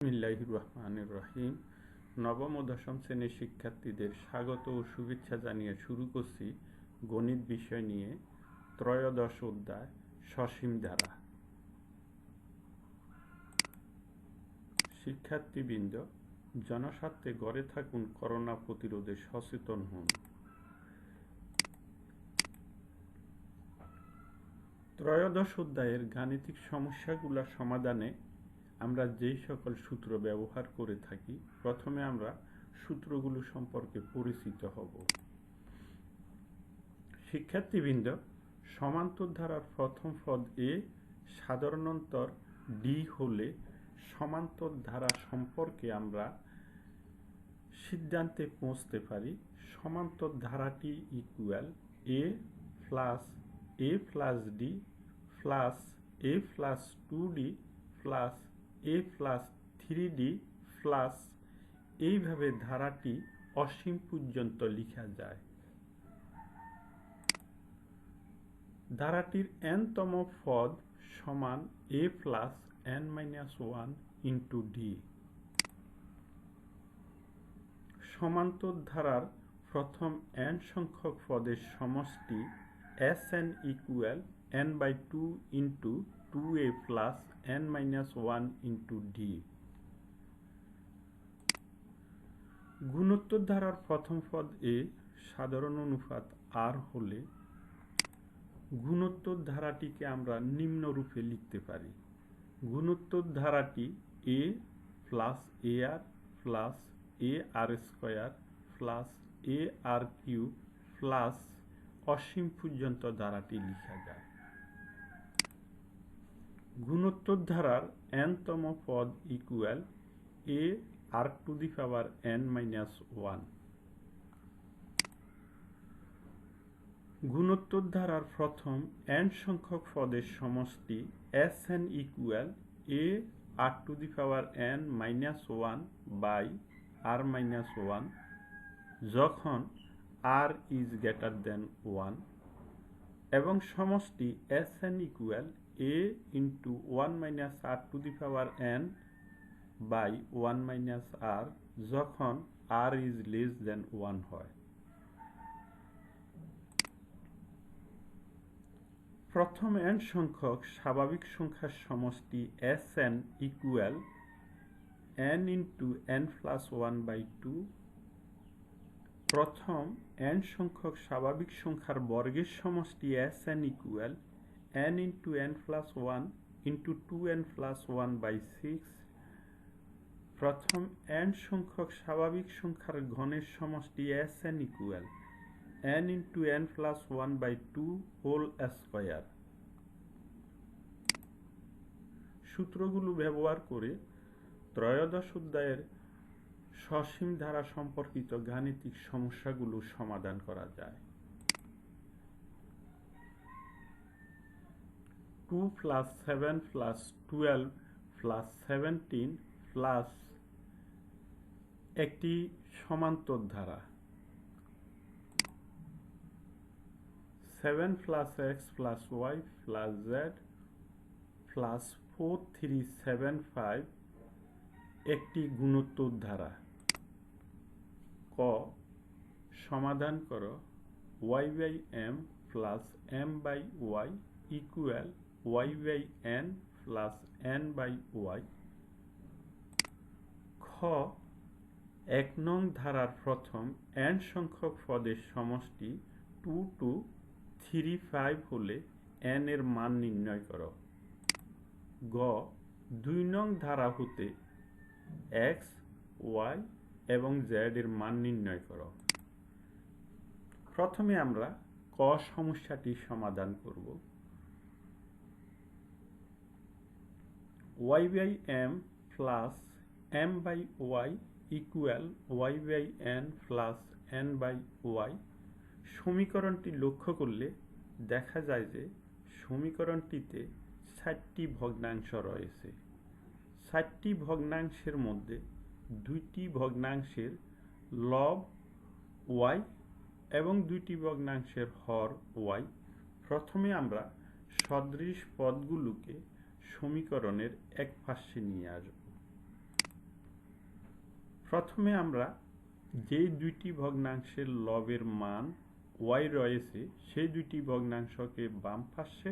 বিসমিল্লাহির রহমানির রহিম। নবম ও দশম শ্রেণীর শিক্ষার্থীদের স্বাগত ও শুভেচ্ছা জানিয়ে শুরু করছি গণিত বিষয় নিয়ে ত্রয়োদশ অধ্যায় সসীম ধারা। শিক্ষার্থীবৃন্দ, জনস্বার্থে ঘরে থাকুন, করোনা প্রতিরোধে সচেতন হন। ত্রয়োদশ অধ্যায়ের গাণিতিক সমস্যাগুলো সমাধানে আমরা যেই সকল সূত্র ব্যবহার করে থাকি, প্রথমে আমরা সূত্রগুলো সম্পর্কে পরিচিত হব। শিক্ষার্থীবৃন্দ, সমান্তর ধারার প্রথম পদ এ সাধারণান্তর ডি হলে সমান্তর ধারা সম্পর্কে আমরা সিদ্ধান্তে পৌঁছতে পারি সমান্তর ধারাটি ইকুয়াল এ প্লাস ডি প্লাস এ প্লাস 2d প্লাস এ প্লাস 3d প্লাস এইভাবে ধারাটি অসীম পর্যন্ত লেখা যায়। ধারাটির n-তম পদ সমান a plus n-1 into D. সমান্তর ধারার প্রথম n সংখ্যক পদের সমষ্টি Sn equal n/2 into 2a plus n-1 into d. গুণোত্তর ধারার প্রথম পদ এ সাধারণ অনুপাত r হলে গুণোত্তর ধারাটিকে আমরা নিম্নরূপে লিখতে পারি। গুণোত্তর ধারাটি a plus ar plus ar square plus ar cube plus অসীম পর্যন্ত ধারাটি লেখা যায়। গুণোত্তর ধারার n-তম পদ equal a r to the power n-1। গুণোত্তর ধারার প্রথম n সংখ্যক পদের সমষ্টি Sn equal a r to the power n-1 by r-1 যখন r ইজ গ্রেটার দেন 1 এবং সমষ্টি Sn equal a into 1 - r to the power n by 1 - r যখন r ইজ লেস দেন 1 হয়। প্রথম n সংখ্যক স্বাভাবিক সংখ্যার সমষ্টি Sn equal n into n+1/2। প্রথম n সংখ্যক স্বাভাবিক সংখ্যার বর্গের সমষ্টি Sn equal n into n+1 into 2n+1/6। প্রথম n সংখ্যক স্বাভাবিক সংখ্যার ঘনের সমষ্টি Sn equal n into n+1/2 whole square. সূত্রগুলো ব্যবহার করে ত্রয়োদশ অধ্যায়ের সসীম ধারা সম্পর্কিত গাণিতিক সমস্যাগুলো সমাধান করা যায়। 2 + 7 + 12 + 17 প্লাস একটি সমান্তর ধারা 7 + x + y + z প্লাস 4 3 7 5 একটি গুণোত্তর ধারা। ক সমাধান করো y/m plus m/y equal y/n plus n/y। খ 1 নং ধারার প্রথম n সংখ্যক পদের সমষ্টি 2 2 3 5 হলে n এর মান নির্ণয় করো। গ 2 নং ধারা হতে x, y এবং z এর মান নির্ণয় করো। প্রথমে আমরা ক সমস্যাটি সমাধান করব। y/m plus m/y equal y/n plus n/y। সমীকরণটি লক্ষ্য করলে দেখা যায় যে সমীকরণটিতে 4টি ভগ্নাংশ রয়েছে। 4টি ভগ্নাংশের মধ্যে 2টি ভগ্নাংশের লব y এবং 2টি ভগ্নাংশের হর y। প্রথমে আমরা সদৃশ পদগুলোকে সমীকরণের এক পাশে নিয়ে আসব। প্রথমে আমরা যে দুইটি ভগ্নাংশের লবের মান y রয়েছে সেই দুইটি ভগ্নাংশকে বাম পাশে,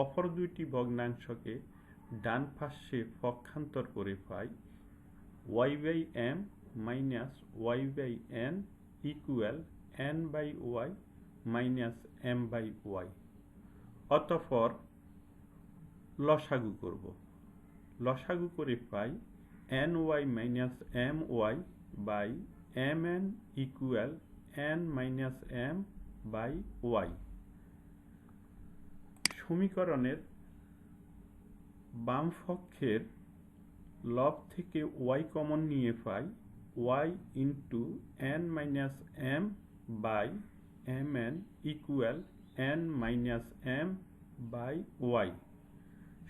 অপর দুইটি ভগ্নাংশকে ডান পাশে পক্ষান্তর করে পাই y/m minus y/n equal n/y minus m/y। অতঃপর লসাগু করব। লসাগু করে পাই ny minus my by mn equal n minus m by y। সমীকরণের বাম পক্ষের লব থেকে y কমন নিয়ে পাই y into n minus m by mn equal n minus m by y।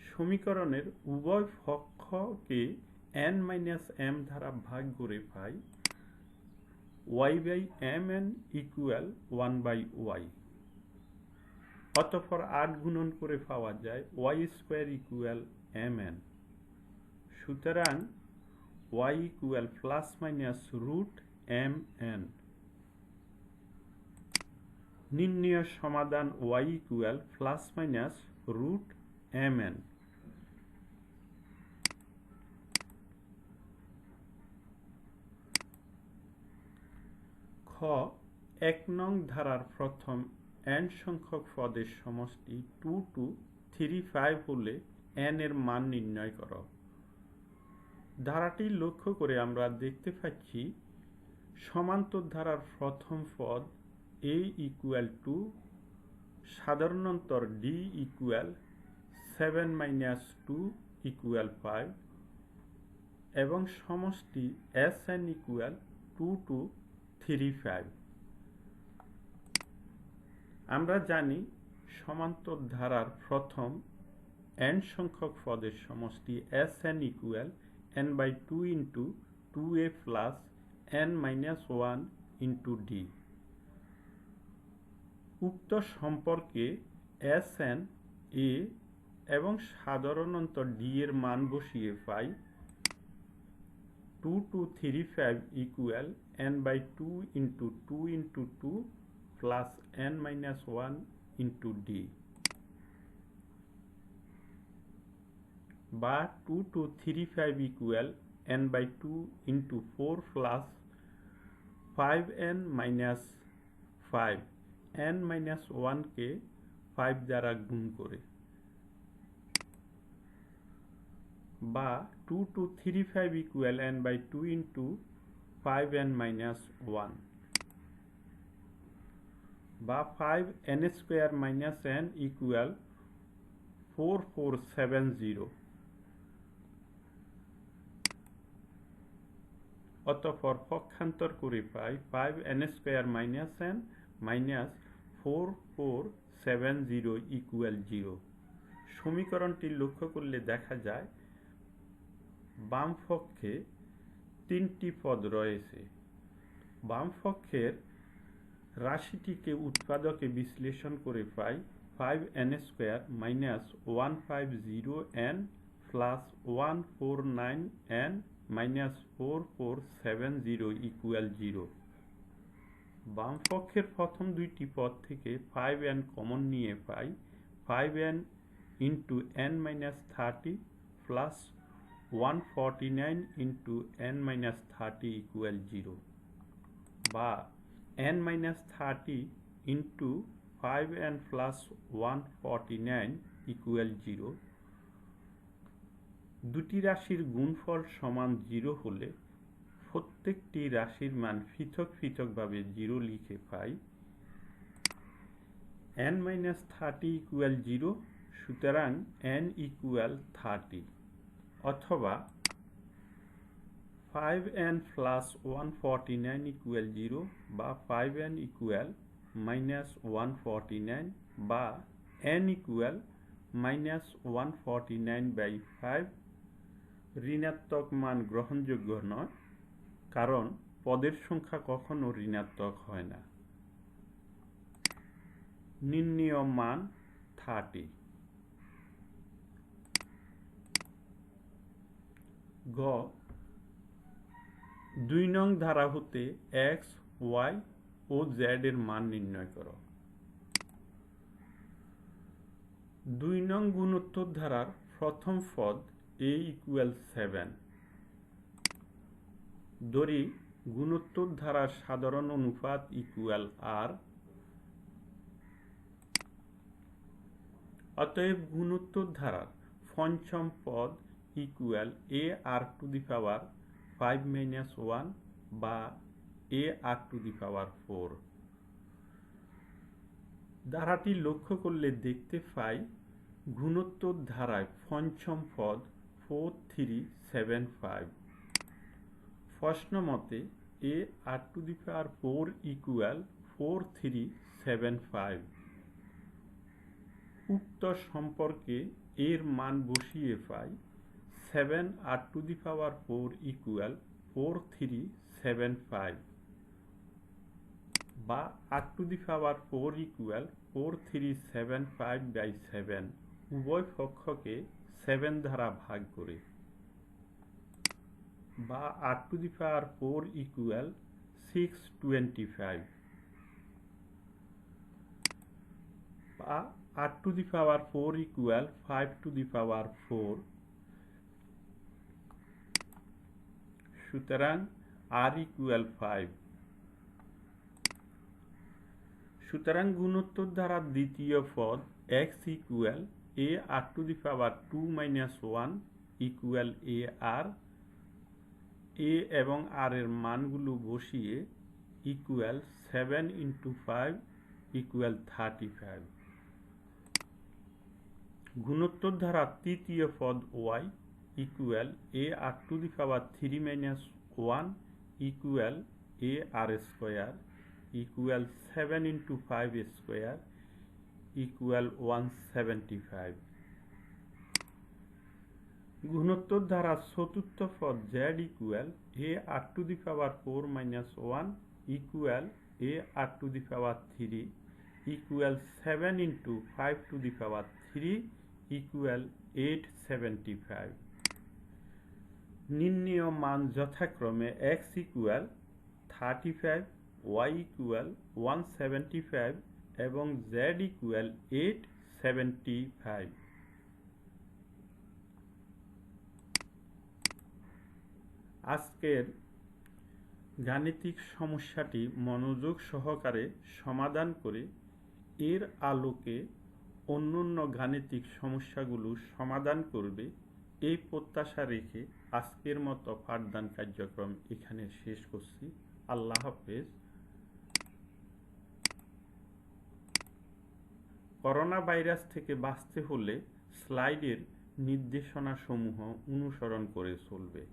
সমীকরণের উভয় পক্ষকে n minus m দ্বারা ভাগ করে পাই y by mn equal 1 by y। অতঃপর 8 গুণন করে পাওয়া যায় y square equal mn। সুতরাং y equal plus minus root mn। নির্ণয় সমাধান y equal plus minus root mn। খ 1 নং ধারার প্রথম n সংখ্যক পদের সমষ্টি 2 to 35 হলে n এর মান নির্ণয় করো। ধারাটি লক্ষ্য করে আমরা দেখতে পাচ্ছি সমান্তর ধারার প্রথম পদ a equal to সাধারণান্তর d equal 7 minus 2 equal 5 এবং সমষ্টি Sn equal 2 to 35। আমরা জানি সমান্তর ধারার প্রথম n সংখ্যক পদের সমষ্টি Sn equal n by 2 into 2a plus n minus 1 into d। উক্ত সম্পর্কে Sn a এবং সাধারণান্তর d এর মান বসিয়ে পাই 2 to 35 equal n by 2 into 2 into 2 plus n minus 1 into d বা 2 to 35 equal n by 2 into 4 plus 5n minus 5 n minus 1 কে 5 দ্বারা গুণ করে বা 2 to 35 equal n by 2 into 5n minus 1 বা 5n square minus n equal 4470। অতঃপর পক্ষান্তর করে পাই 5n square minus n minus 4470 equal 0। সমীকরণটি লক্ষ্য করলে দেখা যায় বাম পক্ষে 3টি পদ রয়েছে। বাম পক্ষের রাশিটিকে উৎপাদকে বিশ্লেষণ করে পাই 5n square minus 150n plus 149n minus 4470 equal 0। বাম পক্ষের প্রথম দুইটি পদ থেকে 5n কমন নিয়ে পাই 5n into n minus 30 plus 149 into n minus 30 equal 0 বা n minus 30 into 5n plus 149 equal 0। দুটি রাশির গুণফল সমান 0 হলে প্রত্যেকটি রাশির মান পৃথক পৃথকভাবে 0 লিখে পাই n minus 30 equal 0। সুতরাং n equal 30 অথবা 5n plus 149 equal 0 বা 5n equal minus 149 বা n equal minus 149 by 5। ঋণাত্মক মান গ্রহণযোগ্য নয় কারণ পদের সংখ্যা কখনো ঋণাত্মক হয় না। নির্ণেয় মান 30। গ 2 নং ধারা হতে x, y ও z এর মান নির্ণয় করো। 2 নং গুণোত্তর ধারার প্রথম পদ a = 7। ধরি গুণোত্তর ধারার সাধারণ অনুপাত r। অতএব গুণোত্তর ধারার পঞ্চম পদ ar⁵ বা ar⁴। ধারাটি লক্ষ্য করলে দেখতে পাই গুণোত্তর ধারায় পঞ্চম পদ 4375। প্রশ্ন মতে ar⁴ = 4375। উক্ত সম্পর্কে এর মান বসিয়ে পাই 7r⁴ = 4375 বা r⁴ = 4375/7 উভয় পক্ষকে 7 দ্বারা ভাগ করে, বা r⁴ = 625 বা r⁴ = 5⁴। সুতরাং r = 5। সুতরাং গুণোত্তর ধারার দ্বিতীয় পদ x = ar⁴ ar। a এবং r এর মানগুলো বসিয়ে = 7 × 5 = 35। গুণোত্তর ধারার তৃতীয় পদ y = ar⁴ 3 - 1 = ar² 7 × 5² = 175। গুণোত্তর ধারার চতুর্থ পদ z = ar⁴ 4 - 1 = ar⁴ 7 × 5³ = 875। নির্ণেয় মান যথাক্রমে x = 35, y = 175 এবং z = 875। আজকের গাণিতিক সমস্যাটি মনোযোগ সহকারে সমাধান করে এর আলোকে অন্যান্য গাণিতিক সমস্যাগুলো সমাধান করবে এই প্রত্যাশা রেখে আজকের মতো পাঠদান কার্যক্রম এখানে শেষ করছি। আল্লাহ হাফেজ। করোনা ভাইরাস থেকে বাঁচতে হলে স্লাইডের নির্দেশনাসমূহ অনুসরণ করে চলবে।